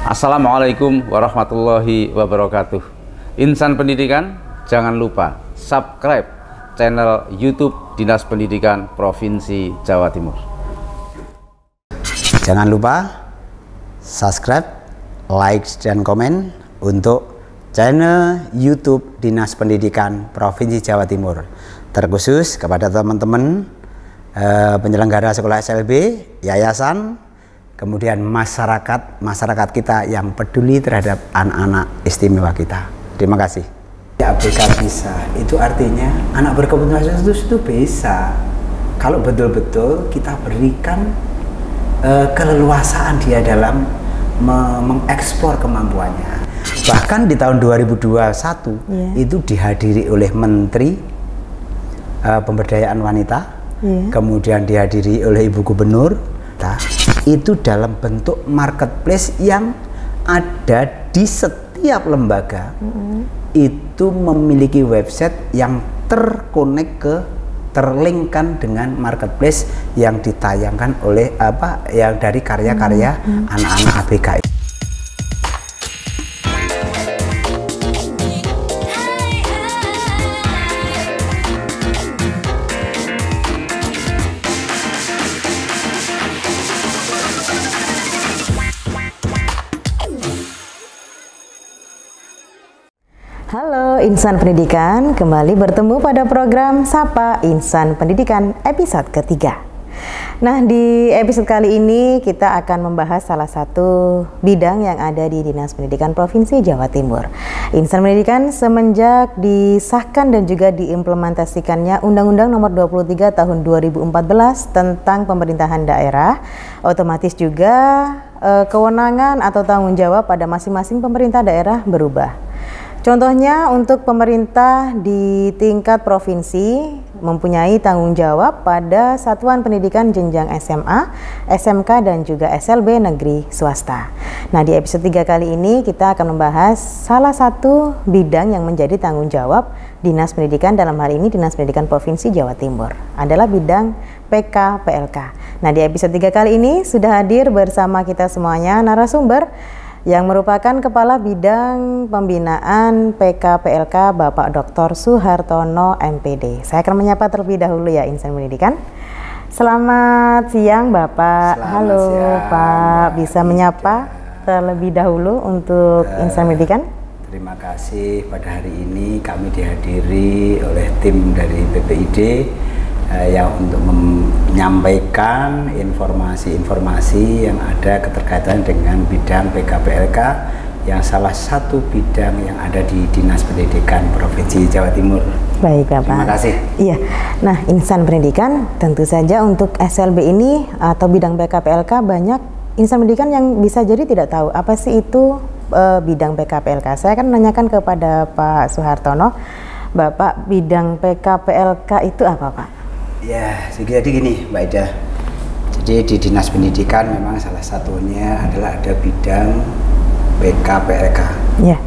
Assalamualaikum warahmatullahi wabarakatuh. Insan pendidikan, jangan lupa subscribe channel YouTube Dinas Pendidikan Provinsi Jawa Timur. Jangan lupa subscribe, like, dan komen untuk channel YouTube Dinas Pendidikan Provinsi Jawa Timur. Terkhusus kepada teman-teman penyelenggara sekolah SLB, yayasan, kemudian masyarakat kita yang peduli terhadap anak-anak istimewa kita. Terima kasih. ABK bisa, itu artinya anak berkebutuhan khusus itu bisa. Kalau betul-betul kita berikan keleluasaan dia dalam mengeksplor kemampuannya. Bahkan di tahun 2021 itu dihadiri oleh Menteri Pemberdayaan Wanita, kemudian dihadiri oleh Ibu Gubernur. Itu dalam bentuk marketplace yang ada di setiap lembaga itu memiliki website yang terlinkkan dengan marketplace yang ditayangkan oleh yang dari karya-karya anak-anak ABK. Halo Insan Pendidikan, kembali bertemu pada program Sapa Insan Pendidikan episode ketiga. Nah, di episode kali ini kita akan membahas salah satu bidang yang ada di Dinas Pendidikan Provinsi Jawa Timur. Insan Pendidikan semenjak disahkan dan juga diimplementasikannya Undang-Undang Nomor 23 Tahun 2014 tentang pemerintahan daerah, otomatis juga kewenangan atau tanggung jawab pada masing-masing pemerintah daerah berubah. Contohnya untuk pemerintah di tingkat provinsi mempunyai tanggung jawab pada satuan pendidikan jenjang SMA, SMK, dan juga SLB negeri swasta. Nah, di episode 3 kali ini kita akan membahas salah satu bidang yang menjadi tanggung jawab Dinas Pendidikan, dalam hal ini Dinas Pendidikan Provinsi Jawa Timur, adalah bidang PK-PLK. Nah, di episode 3 kali ini sudah hadir bersama kita semuanya narasumber yang merupakan Kepala Bidang Pembinaan PK-PLK Bapak Dr. Suhartono MPD. Saya akan menyapa terlebih dahulu ya Insan Pendidikan. Selamat siang Bapak. Halo siang, Pak. Bisa menyapa terlebih dahulu untuk Insan Pendidikan? Terima kasih, pada hari ini kami dihadiri oleh tim dari BPID yang untuk menyampaikan informasi-informasi yang ada keterkaitan dengan bidang PK-PLK yang salah satu bidang yang ada di Dinas Pendidikan Provinsi Jawa Timur. Baik Bapak. Terima kasih. Iya. Nah, Insan Pendidikan tentu saja untuk SLB ini atau bidang PK-PLK banyak Insan Pendidikan yang bisa jadi tidak tahu apa sih itu bidang PK-PLK. Saya akan menanyakan kepada Pak Suhartono, Bapak, bidang PK-PLK itu apa Pak? Ya, jadi gini Mbak Ida. Jadi di Dinas Pendidikan memang salah satunya adalah ada bidang PK-PLK. Ya.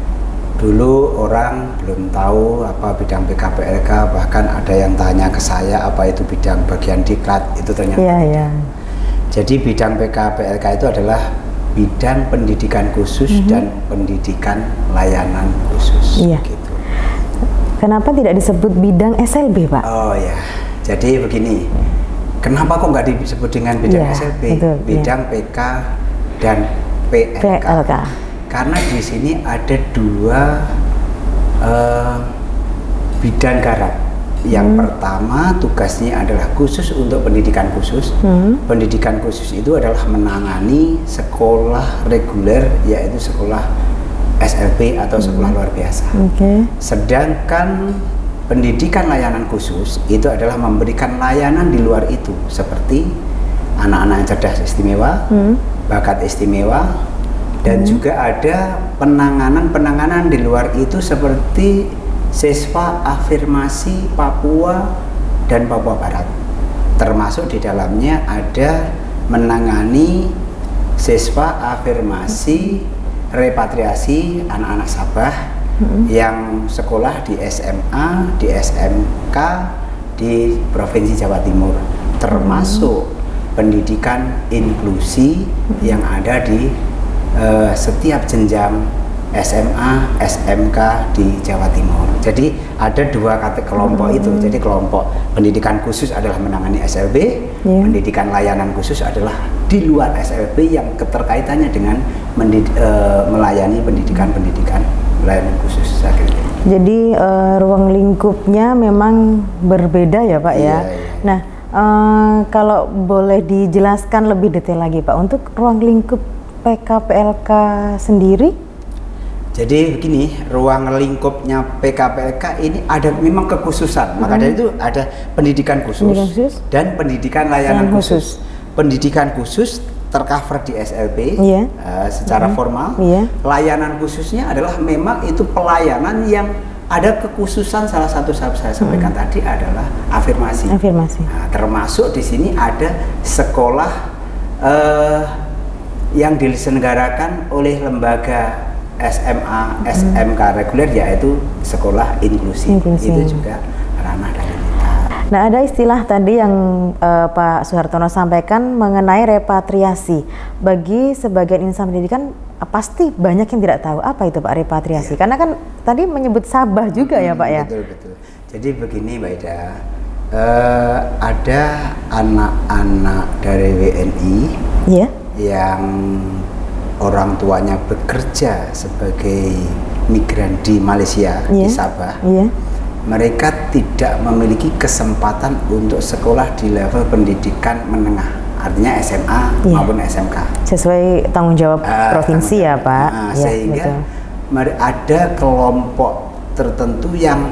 Dulu orang belum tahu apa bidang PK-PLK, bahkan ada yang tanya ke saya apa itu bidang bagian diklat, itu ternyata. Ya. Jadi bidang PK-PLK itu adalah bidang pendidikan khusus dan pendidikan layanan khusus. Iya. Gitu. Kenapa tidak disebut bidang SLB, Pak? Oh ya. Jadi begini, kenapa kok nggak disebut dengan bidang SLB, bidang PK dan PLK? Karena di sini ada dua bidang garap. Yang pertama tugasnya adalah khusus untuk pendidikan khusus. Pendidikan khusus itu adalah menangani sekolah reguler, yaitu sekolah SLB atau sekolah luar biasa. Sedangkan pendidikan layanan khusus itu adalah memberikan layanan di luar itu, seperti anak-anak yang cerdas istimewa, bakat istimewa, dan juga ada penanganan di luar itu seperti siswa afirmasi Papua dan Papua Barat. Termasuk di dalamnya ada menangani siswa afirmasi repatriasi anak-anak Sabah yang sekolah di SMA, di SMK, di Provinsi Jawa Timur, termasuk pendidikan inklusi yang ada di setiap jenjang SMA, SMK di Jawa Timur. Jadi ada dua kelompok itu. Jadi kelompok pendidikan khusus adalah menangani SLB, pendidikan layanan khusus adalah di luar SLB yang keterkaitannya dengan melayani pendidikan layanan khusus. Jadi ruang lingkupnya memang berbeda ya Pak ya. Nah, kalau boleh dijelaskan lebih detail lagi Pak, untuk ruang lingkup PKPLK sendiri? Jadi begini, ruang lingkupnya PKPLK ini ada memang kekhususan. Maka dari itu ada pendidikan khusus dan pendidikan layanan khusus. Pendidikan khusus tercover di SLB secara formal. Layanan khususnya adalah memang itu pelayanan yang ada kekhususan. Salah satu saya sampaikan tadi adalah afirmasi. Nah, termasuk di sini ada sekolah yang diselenggarakan oleh lembaga SMA, SMK reguler, yaitu sekolah inklusi. Itu juga ranah dari kita. Nah, ada istilah tadi yang Pak Suhartono sampaikan mengenai repatriasi. Bagi sebagian insan pendidikan pasti banyak yang tidak tahu apa itu Pak repatriasi. Karena kan tadi menyebut Sabah juga ya Pak ya. Betul. Jadi begini Mbak Ida, ada anak-anak dari WNI yang orang tuanya bekerja sebagai migran di Malaysia, di Sabah. Mereka tidak memiliki kesempatan untuk sekolah di level pendidikan menengah, artinya SMA maupun SMK. Sesuai tanggung jawab provinsi ya Pak. Sehingga ada kelompok tertentu yang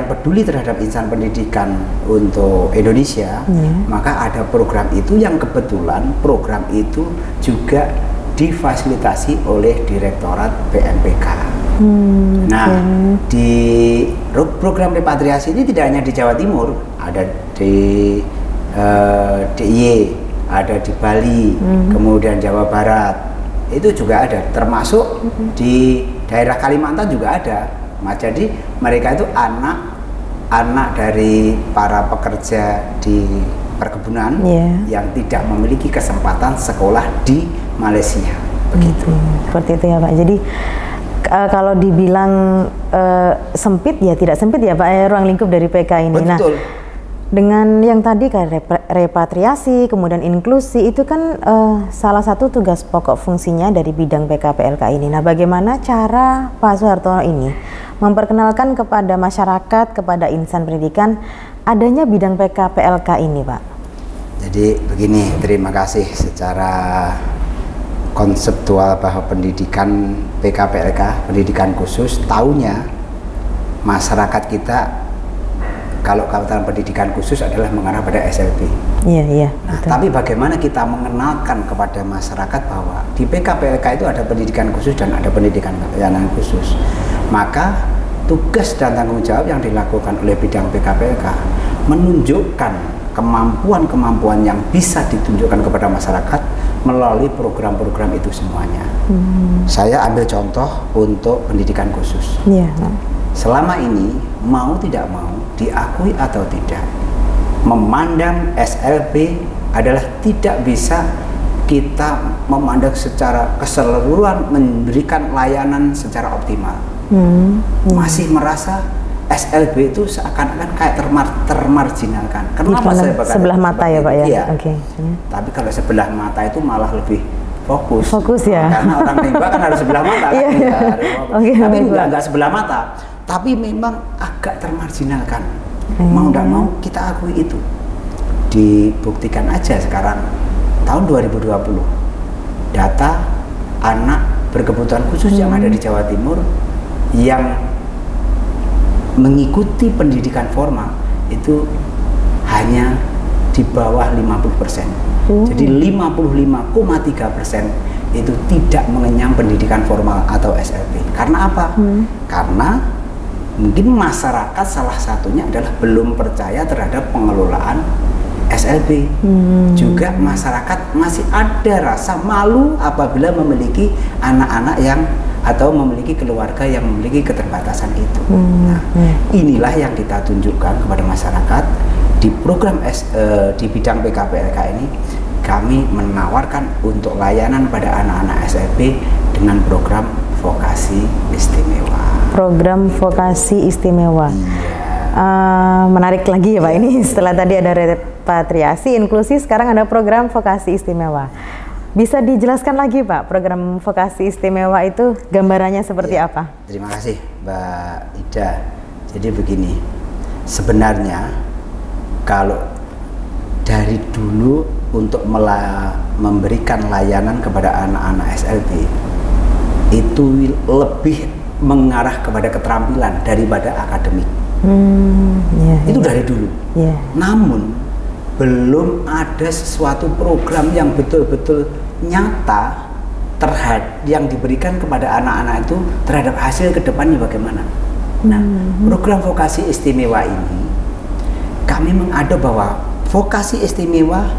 peduli terhadap insan pendidikan untuk Indonesia, maka ada program itu yang kebetulan program itu juga difasilitasi oleh Direktorat PMPK. Di program repatriasi ini tidak hanya di Jawa Timur, ada di DIY, ada di Bali, kemudian Jawa Barat, itu juga ada, termasuk di daerah Kalimantan juga ada. Jadi mereka itu anak dari para pekerja di perkebunan yang tidak memiliki kesempatan sekolah di Malaysia. Begitu. Seperti itu ya Pak. Jadi kalau dibilang sempit ya tidak sempit ya Pak, ruang lingkup dari PK ini. Betul. Nah, dengan yang tadi kayak repatriasi, kemudian inklusi, itu kan salah satu tugas pokok fungsinya dari bidang PKPLK ini. Nah, bagaimana cara Pak Suhartono ini memperkenalkan kepada masyarakat, kepada insan pendidikan, adanya bidang PKPLK ini, Pak? Jadi begini, terima kasih secara konseptual bahwa pendidikan PKPLK, pendidikan khusus, taunya masyarakat kita kalau katakan pendidikan khusus adalah mengarah pada SLB. Iya. Nah, tapi bagaimana kita mengenalkan kepada masyarakat bahwa di PKPLK itu ada pendidikan khusus dan ada pendidikan layanan khusus. Maka tugas dan tanggung jawab yang dilakukan oleh bidang PKPLK menunjukkan kemampuan-kemampuan yang bisa ditunjukkan kepada masyarakat melalui program-program itu semuanya. Saya ambil contoh untuk pendidikan khusus. Selama ini mau tidak mau, diakui atau tidak, memandang SLB adalah tidak bisa kita memandang secara keseluruhan memberikan layanan secara optimal. Masih merasa SLB itu seakan-akan kayak termarginalkan. Kenapa saya bakal sebelah mata ya Pak ya? Iya. Tapi kalau sebelah mata itu malah lebih fokus ya. Karena orang nembak kan harus sebelah mata. Tapi enggak sebelah mata. Tapi memang agak termarginalkan. Mau tidak mau kita akui itu. Dibuktikan aja sekarang tahun 2020 data anak berkebutuhan khusus yang ada di Jawa Timur yang mengikuti pendidikan formal itu hanya di bawah 50%. Jadi 55,3% itu tidak mengenyang pendidikan formal atau SLB. Karena apa? Karena mungkin masyarakat salah satunya adalah belum percaya terhadap pengelolaan SLB. Juga masyarakat masih ada rasa malu apabila memiliki anak-anak yang atau memiliki keluarga yang memiliki keterbatasan itu. Nah, inilah yang kita tunjukkan kepada masyarakat di program di bidang PKPLK ini. kami menawarkan untuk layanan pada anak-anak SLB dengan program vokasi istimewa. Program vokasi istimewa. Menarik lagi ya Pak, ini setelah tadi ada repatriasi, inklusi, sekarang ada program vokasi istimewa. Bisa dijelaskan lagi Pak, program vokasi istimewa itu gambarannya seperti apa? Terima kasih Mbak Ida. Jadi begini, sebenarnya kalau dari dulu untuk memberikan layanan kepada anak-anak SLB itu lebih mengarah kepada keterampilan daripada akademik. Itu dari dulu. Namun belum ada sesuatu program yang betul-betul nyata yang diberikan kepada anak-anak itu terhadap hasil kedepannya bagaimana. Nah, program vokasi istimewa ini kami mengadop bahwa vokasi istimewa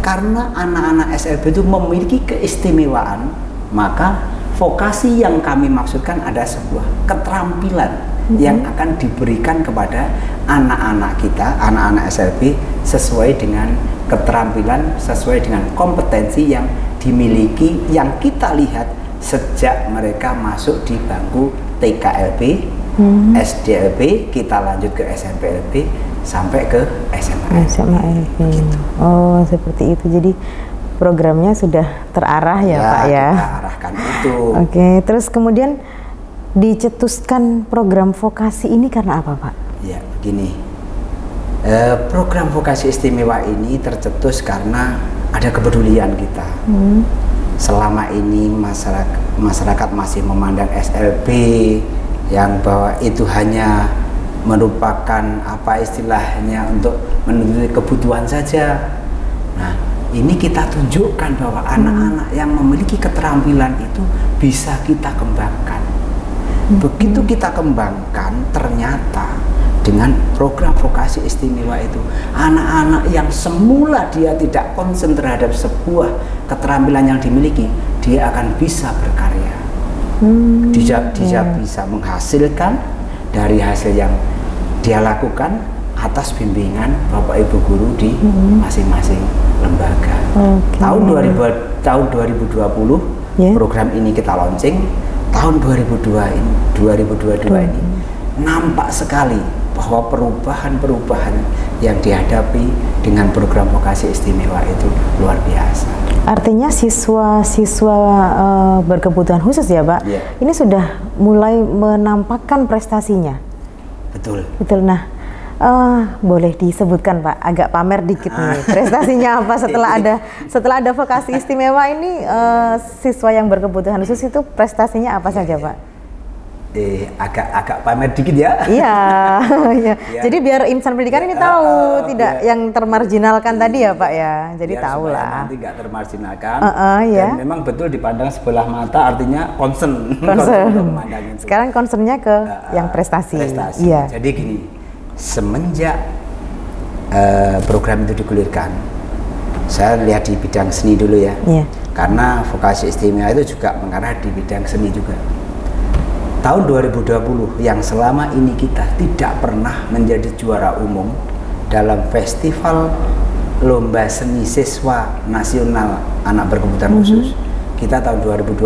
karena anak-anak SLB itu memiliki keistimewaan, maka vokasi yang kami maksudkan ada sebuah keterampilan yang akan diberikan kepada anak-anak kita, anak-anak SLB sesuai dengan keterampilan, sesuai dengan kompetensi yang dimiliki, yang kita lihat sejak mereka masuk di bangku TKLB, SDLB, kita lanjut ke SMPLB sampai ke SMA. Gitu. Oh, seperti itu. Jadi programnya sudah terarah ya Pak ya. Kita arahkan itu. Oke, terus kemudian dicetuskan program vokasi ini karena apa Pak? Ya, begini. Program vokasi istimewa ini tercetus karena ada kepedulian kita. Selama ini masyarakat masih memandang SLB yang bahwa itu hanya merupakan apa istilahnya untuk memenuhi kebutuhan saja. Nah, ini kita tunjukkan bahwa anak-anak yang memiliki keterampilan itu bisa kita kembangkan. Begitu kita kembangkan, ternyata dengan program vokasi istimewa itu, anak-anak yang semula dia tidak konsen terhadap sebuah keterampilan yang dimiliki, dia akan bisa berkarya. Dia bisa menghasilkan dari hasil yang dia lakukan atas bimbingan Bapak Ibu guru di masing-masing lembaga. Tahun 2020 program ini kita launching. Tahun 2022 ini nampak sekali bahwa perubahan-perubahan yang dihadapi dengan program vokasi istimewa itu luar biasa. Artinya siswa-siswa berkebutuhan khusus ya Pak, ini sudah mulai menampakkan prestasinya. Betul. Nah, boleh disebutkan Pak, agak pamer dikit nih prestasinya apa setelah ada vokasi istimewa ini, siswa yang berkebutuhan khusus itu prestasinya apa saja Pak? Agak pamer dikit ya. Iya. Jadi biar insan pendidikan ini tahu tidak yang termarginalkan tadi ya Pak ya. Jadi tahu lah. Nanti nggak termarginalkan. Dan memang betul dipandang sebelah mata, artinya concern. Sekarang concernnya ke yang prestasi. Iya. Jadi gini, semenjak program itu digulirkan, saya lihat di bidang seni dulu ya. Karena vokasi istimewa itu juga mengarah di bidang seni juga. Tahun 2020 yang selama ini kita tidak pernah menjadi juara umum dalam festival lomba seni siswa nasional anak berkebutuhan khusus, kita tahun 2020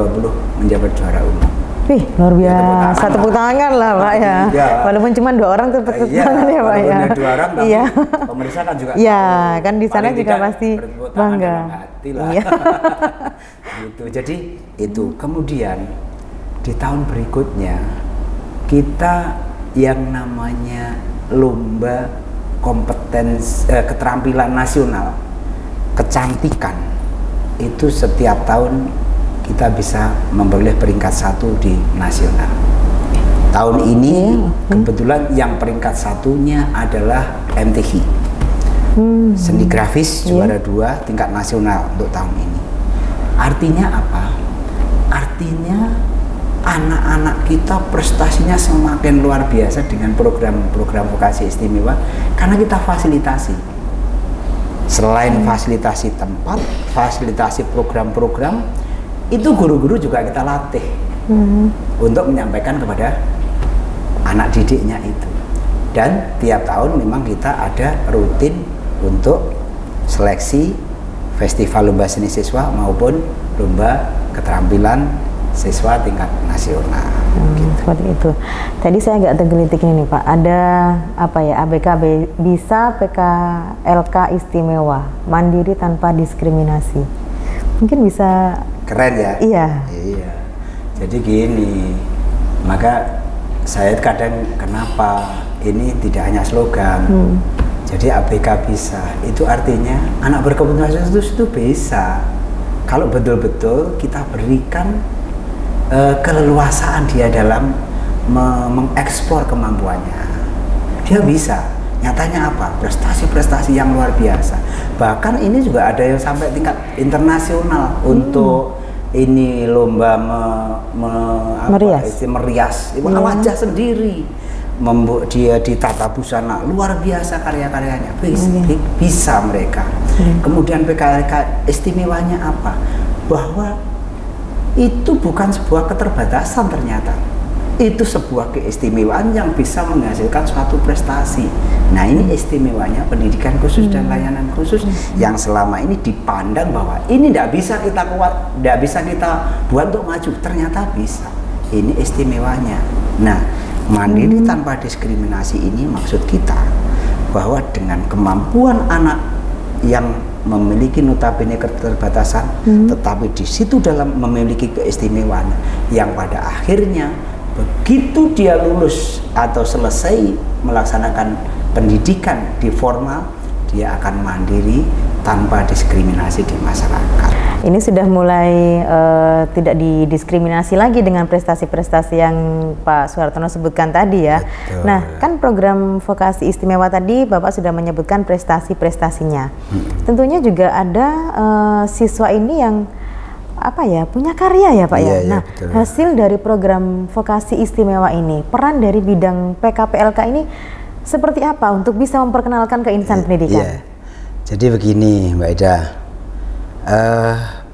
menjabat juara umum. Wih, luar biasa. Tepuk tangan lah Pak ya. Walaupun cuma 2 orang tepuk tangan ya Pak ya. 2 orang, tapi pemirsa kan juga kan di sana juga pasti bangga. Gitu. Jadi itu. Kemudian di tahun berikutnya kita yang namanya lomba kompetensi keterampilan nasional kecantikan itu setiap tahun kita bisa memperoleh peringkat 1 di nasional. Tahun ini kebetulan yang peringkat 1-nya adalah MTQ seni grafis juara 2 tingkat nasional untuk tahun ini. Artinya apa? Artinya anak-anak kita prestasinya semakin luar biasa dengan program-program vokasi istimewa karena kita fasilitasi. Selain fasilitasi tempat, fasilitasi program-program, itu guru-guru juga kita latih untuk menyampaikan kepada anak didiknya itu. Dan tiap tahun memang kita ada rutin untuk seleksi festival lomba seni siswa maupun lomba keterampilan siswa tingkat nasional. Gitu. Seperti itu. Tadi saya agak tergelitik ini nih Pak, ada apa ya, ABK bisa PKLK istimewa, mandiri tanpa diskriminasi. Mungkin bisa. Keren ya? Iya. Iya. Jadi gini, maka saya kadang kenapa ini tidak hanya slogan. Jadi ABK bisa, itu artinya anak berkebutuhan khusus itu bisa. Kalau betul-betul kita berikan keleluasaan dia dalam mengeksplor kemampuannya, dia bisa. Nyatanya apa? Prestasi-prestasi yang luar biasa. Bahkan ini juga ada yang sampai tingkat internasional untuk ini lomba merias wajah sendiri, membuat dia ditata busana, luar biasa karya-karyanya. Bisa mereka. Kemudian PKLK istimewanya apa? Bahwa itu bukan sebuah keterbatasan, ternyata itu sebuah keistimewaan yang bisa menghasilkan suatu prestasi. Nah, ini istimewanya pendidikan khusus dan layanan khusus yang selama ini dipandang bahwa ini tidak bisa kita buat untuk maju, ternyata bisa. Ini istimewanya. Nah, mandiri tanpa diskriminasi ini maksud kita bahwa dengan kemampuan anak yang memiliki notabene keterbatasan, tetapi di situ dalam memiliki keistimewaan yang pada akhirnya begitu dia lulus atau selesai melaksanakan pendidikan di formal, dia akan mandiri tanpa diskriminasi di masyarakat. Ini sudah mulai tidak didiskriminasi lagi dengan prestasi-prestasi yang Pak Suhartono sebutkan tadi ya. Betul. Nah, kan program vokasi istimewa tadi Bapak sudah menyebutkan prestasi-prestasinya. Tentunya juga ada siswa ini yang apa ya, punya karya ya Pak ya. Nah, betul. Hasil dari program vokasi istimewa ini, peran dari bidang PKPLK ini seperti apa untuk bisa memperkenalkan ke insan pendidikan? Iya. Jadi begini Mbak Ida,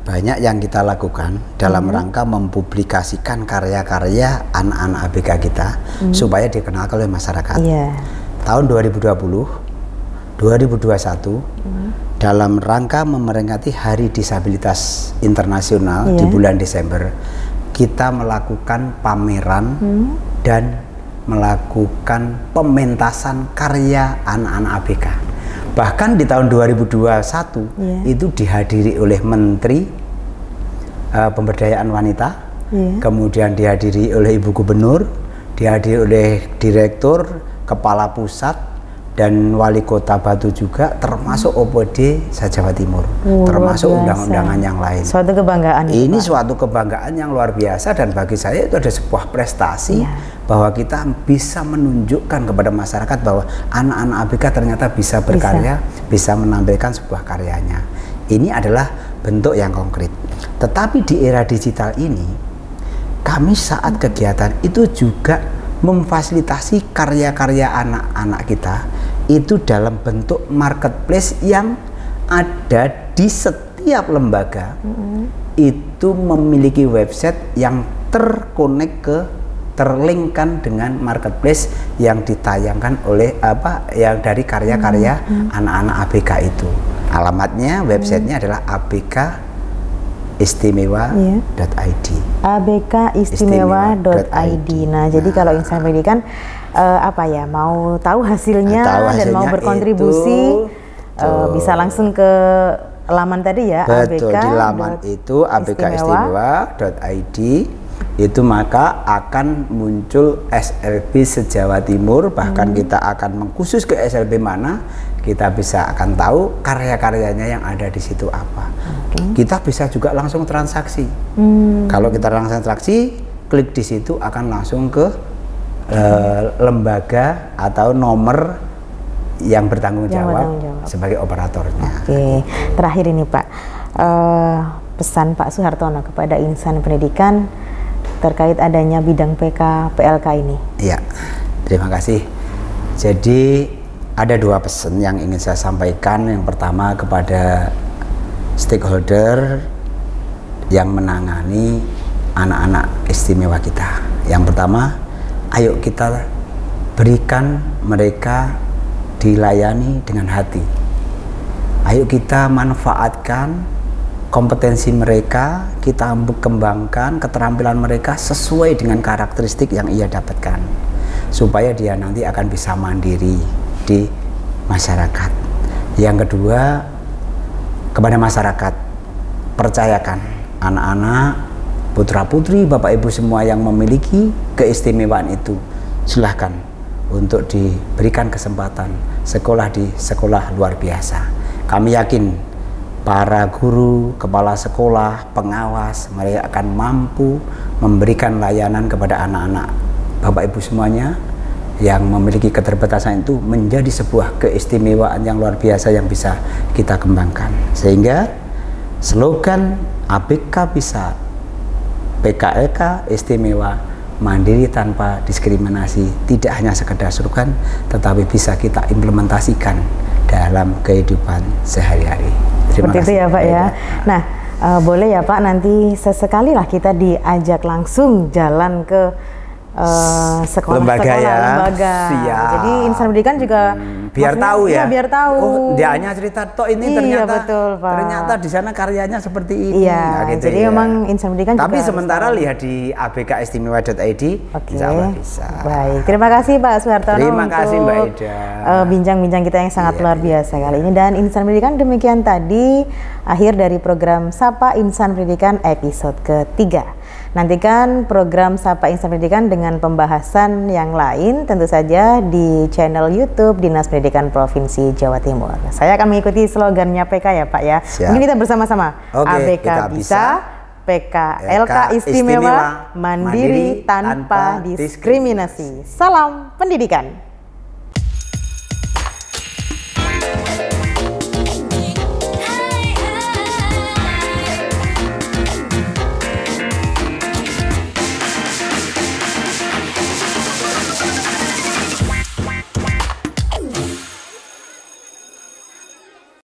banyak yang kita lakukan dalam rangka mempublikasikan karya-karya anak-anak ABK kita supaya dikenalkan oleh masyarakat. Tahun 2020, 2021 dalam rangka memperingati Hari Disabilitas Internasional di bulan Desember, kita melakukan pameran dan melakukan pementasan karya anak-anak ABK. Bahkan di tahun 2021 itu dihadiri oleh Menteri Pemberdayaan Wanita, kemudian dihadiri oleh Ibu Gubernur, dihadiri oleh Direktur, Kepala Pusat, dan Wali Kota Batu juga, termasuk OPD Jawa Timur, termasuk undang-undangan yang lain. Suatu kebanggaan. Ini suatu kebanggaan yang luar biasa, dan bagi saya itu ada sebuah prestasi bahwa kita bisa menunjukkan kepada masyarakat bahwa anak-anak ABK ternyata bisa berkarya, bisa menampilkan sebuah karyanya. Ini adalah bentuk yang konkret. Tetapi di era digital ini, kami saat kegiatan itu juga memfasilitasi karya-karya anak-anak kita itu dalam bentuk marketplace yang ada di setiap lembaga. Itu memiliki website yang terlinkkan dengan marketplace yang ditayangkan oleh yang dari karya-karya anak-anak ABK itu. Alamatnya, websitenya adalah abkistimewa.id. abkistimewa.id. Nah, jadi kalau insan pendidikan mau tahu hasilnya, dan mau berkontribusi bisa langsung ke laman tadi ya. Betul, di laman itu abkistimewa.id. Itu maka akan muncul SLB se-Jawa Timur, bahkan kita akan mengkhusus ke SLB mana, kita bisa akan tahu karya-karyanya yang ada di situ apa. Kita bisa juga langsung transaksi. Kalau kita langsung transaksi, klik di situ akan langsung ke lembaga atau nomor yang bertanggung jawab sebagai operatornya. Terakhir ini Pak, pesan Pak Suhartono kepada insan pendidikan terkait adanya bidang PKPLK ini. Iya, terima kasih. Jadi ada dua pesan yang ingin saya sampaikan. Yang pertama kepada stakeholder yang menangani anak-anak istimewa kita. Yang pertama, ayo kita berikan mereka dilayani dengan hati. Ayo kita manfaatkan kompetensi mereka, kita kembangkan keterampilan mereka sesuai dengan karakteristik yang ia dapatkan, supaya dia nanti akan bisa mandiri di masyarakat. Yang kedua, kepada masyarakat, percayakan anak-anak, putra-putri, bapak ibu semua yang memiliki keistimewaan itu, silahkan untuk diberikan kesempatan sekolah di sekolah luar biasa. Kami yakin para guru, kepala sekolah, pengawas, mereka akan mampu memberikan layanan kepada anak-anak bapak ibu semuanya yang memiliki keterbatasan itu menjadi sebuah keistimewaan yang luar biasa yang bisa kita kembangkan. Sehingga slogan ABK bisa, PKLK istimewa, mandiri tanpa diskriminasi, tidak hanya sekedar slogan, tetapi bisa kita implementasikan dalam kehidupan sehari-hari. Seperti itu ya Pak ya. Nah, boleh ya Pak nanti sesekali lah kita diajak langsung jalan ke sekolah-sekolah, lembaga. Siap. Jadi insan pendidikan juga biar tahu ya. Biar tahu. Oh, dia hanya cerita toh ini iya, ternyata betul, Pak. Ternyata di sana karyanya seperti ini. Iya. Nah, gitu jadi ya. memang insan pendidikan tapi juga sementara lihat di abkistimewa.id, insya Allah bisa. Baik, terima kasih Pak Suhartono. Terima kasih Mbak Ida. Bincang-bincang kita yang sangat luar biasa kali ini. Dan insan pendidikan demikian tadi akhir dari program Sapa Insan Pendidikan episode ketiga. Nantikan program Sapa Insan Pendidikan dengan pembahasan yang lain tentu saja di channel YouTube Dinas Pendidikan Provinsi Jawa Timur. Saya akan mengikuti slogannya PK ya Pak ya. Siap. Mungkin kita bersama-sama. ABK bisa, PKLK istimewa, mandiri tanpa diskriminasi. Salam pendidikan.